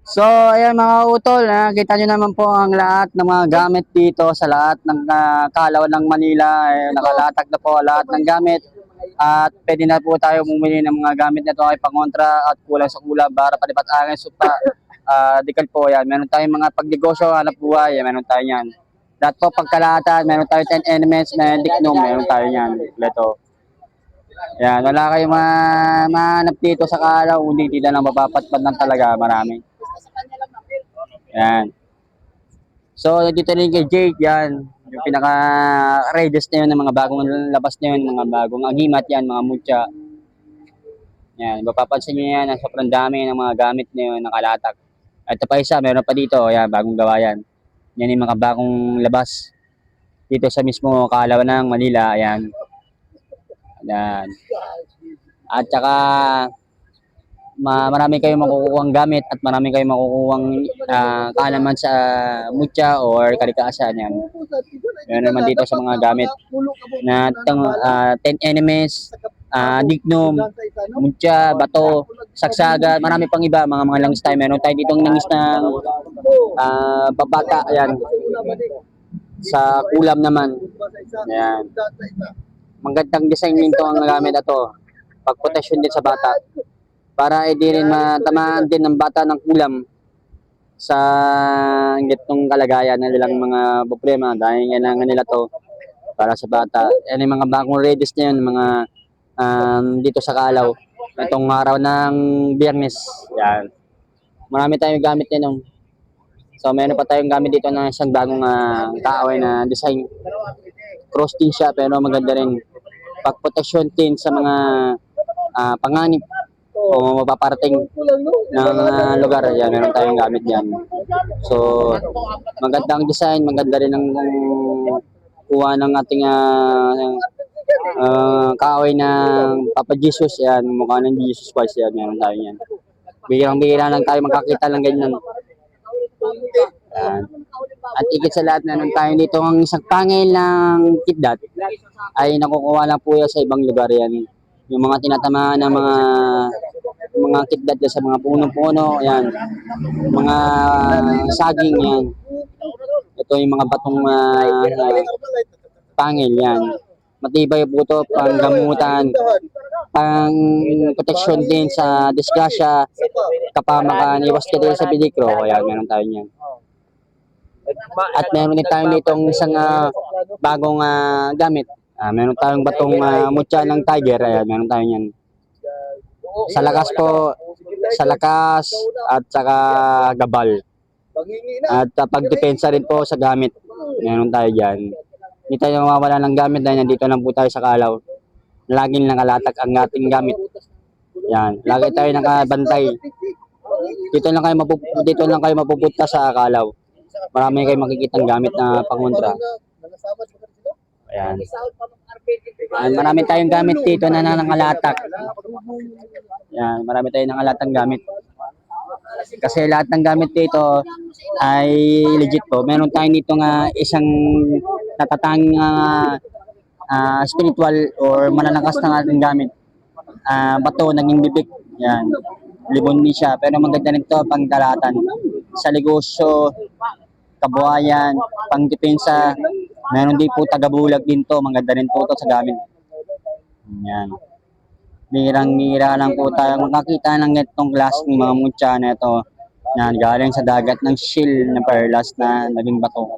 So, ayan mga utol, kita nyo naman po ang lahat ng mga gamit dito sa lahat ng kalawan ng Manila. Nakalatag na po lahat ng gamit at pwede na po tayo bumili ng mga gamit na ito ay pangontra at kulang sa kulang para palipat angin, supa, dikal po yan. Meron tayong mga pagnegosyo, hanap buhay, meron tayo yan. Lahat po pagkalahatan, meron tayo 10 elements, meron diknum, meron tayo yan. Ito. Yan, wala kayong mahanap dito sa kalaw, hindi tila lang mapapatpad lang talaga, marami. Yan. So, dito rin kay Jake, yan. Yung pinaka-redes na yun ng mga bagong labas na yun, mga bagong agimat yan, mga mutya. Yan, mapapansin nyo yan, sobrang dami ng mga gamit na yun, nakalatag. Ito pa isa, meron pa dito, yan, bagong gawa yan. Yan yung mga bagong labas. Dito sa mismo Kalawan ng Manila, yan. Yan. At saka, marami kayong makukuhang gamit at marami kayong makukuhang kaalaman sa mutya or kalikasan yan. Meron naman dito sa mga gamit na 10 enemies, dignum, mutya, bato, saksaga, marami pang iba, mga langis tayo. Meron tayo ditong langis ng babata, yan. Sa kulam naman. Yan. Magandang design nito ang gamit ito. Pagproteksyon din sa bata. Para hindi rin matamaan din ng bata ng kulam sa gitong kalagayan na nilang mga problema dahil kailangan nila to para sa bata. Yan yung mga bagong redes na yun, mga dito sa Kalaw. Itong araw ng Biyernes. Yan. Marami tayong gamit din. So meron pa tayong gamit dito na isang bagong kaaway na design. Cross din siya pero maganda rin. Pagproteksyon din sa mga panganib o mapaparating ng lugar, yan, meron tayong gamit yan. So, magandang design, maganda rin ang kuha ng ating kaaway ng Papa Jesus, yan, mukha ng Jesus Christ, yan, meron tayo yan. Bihirang-bihira lang tayo makakita ng ganyan. Yan. At ikit sa lahat, meron tayo dito ang isang pangil ng kidlat ay nakukuha lang po yan sa ibang lugar yan. Yung mga tinatamaan ng mga kidlat sa mga puno-puno, yan. Mga saging, yan. Ito yung mga batong pangil, yan. Matibay po ito, panggamutan, pang proteksyon din sa disgrasya, kapamakan, iwas ka din sa peligro. Ayan, meron tayo yan. At meron din tayo ditong isang bagong gamit. Meron tayong batong mutya ng tiger. Ayan, meron tayo yan. Sa lakas po, sa lakas at saka gabal. At pagdepensa rin po sa gamit. Meron tayo dyan. Hindi tayo mawawala ng gamit dahil nandito lang po tayo sa Kalaw. Laging nakalatag ang ating gamit. Yan, lagi tayo nakabantay. Dito lang kayo mapupunta sa Kalaw. Marami kayo makikitang gamit na pangontra. Ayan. Marami tayong gamit dito na nakalatak. Yan, marami tayong nakalatang gamit. Kasi lahat ng gamit dito ay legit po. Meron tayong dito isang natatanging spiritual or mananakas ng ating gamit. Bato, naging bibig. Yan. Libon ni siya. Pero maganda rin ito pang dalatan. Sa negosyo, kabuhayan, pang depensa. Meron din po tagabulag din to. Maganda rin po ito sa gamit. Yan. Mirang-mira lang po tayo makakita ng itong klaseng mga mutya na ito na galing sa dagat ng shield na perlas na naging bato.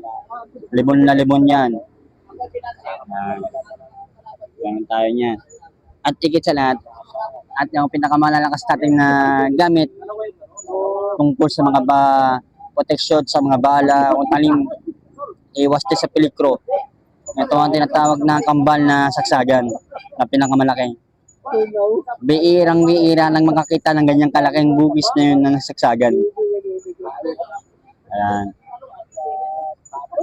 Libon na libon yan. Yan tayo niya. At higit sa lahat, at yung pinakamalalakas natin na gamit tungkol sa mga proteksyon sa mga bala o talim, iwas din sa peligro. Ito ang tinatawag na kambal na saksagan na pinakamalaki. Biirang-biira lang makakita ng ganyang kalaking bugis na yun ng saksagan. Ayan.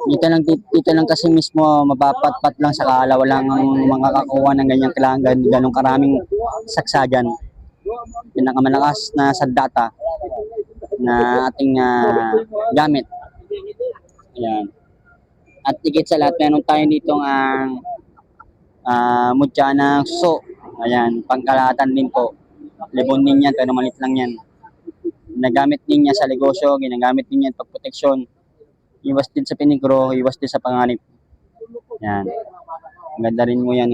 Dito lang kasi mismo mapapatpat lang sa Kalaw, walang makakakuha ng ganong karaming saksagan. Pinakamalakas na sandata na ating gamit. Ayan. At higit sa lahat, meron tayo dito ang mutya ng suso. Ayan, pangkalahatan din po. libon din yan, pero malit lang yan. Ginagamit din niya sa negosyo, ginagamit din yan pagproteksyon. Iwas din sa pinigro, iwas din sa panganib. Yan. Ang ganda rin mo yan.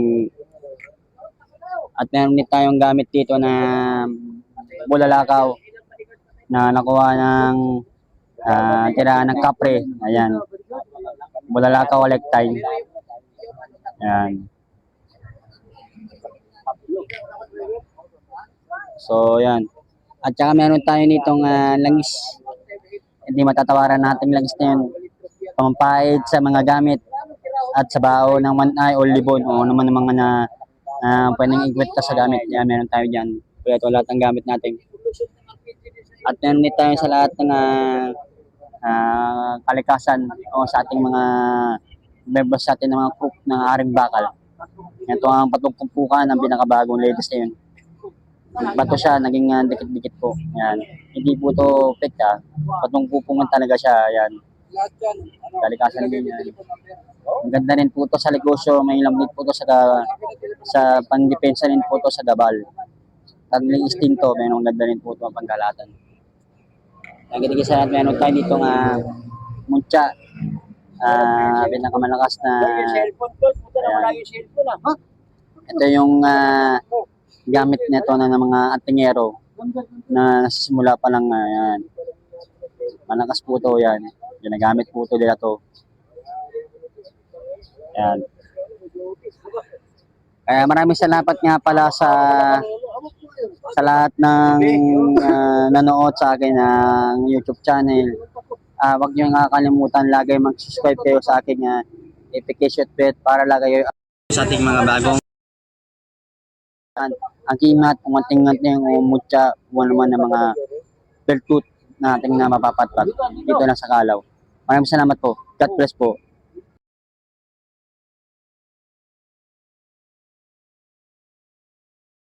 At meron din tayong gamit dito na bulalakaw na nakuha ng tira ng kapre. Ayan. Bulalakaw electine. Ayan. So, yan. At saka meron tayo nitong langis. Hindi matatawaran natin langis na yun. Pamampahid sa mga gamit at sa bao ng manay o libon o naman ng mga pwedeng igwit ka sa gamit. Yan, meron tayo dyan. Kaya ito lahat ng gamit natin. At meron din tayo sa lahat ng kalikasan o sa ating mga members sa ating mga group ng Aring Bakal. Ito ang patungkumpukan ng pinakabagong latest na yun. Bato siya, naging dikit-dikit po. Yan. Hindi po ito fake patungkumpungan talaga siya. Yan. Kalikasan din yan. Ang ganda rin po ito sa negosyo. May lamit po ito sa pangdepensa rin po ito sa gabal. Tagling istinto, may ganda rin po ito ang panggalatan. Nagiging sa lahat, meron tayo dito muntya. Pinakamalakas na ito yung gamit nito na ng mga antingero na nasisimula pa lang yan. Malakas po ito yan. Ginagamit po ito nila to. Yan. Kaya maraming salamat nga pala sa lahat ng nanood sa akin ng YouTube channel. Huwag niyo nga kalimutan lagi mag-subscribe kayo sa akin notification bell para lagi kayo sa ating mga bagong ang kimat, umanting-anting, umutya, kung naman ng mga bertut na ating mapapatpat dito lang sa Kalaw. Maraming salamat po. God bless po.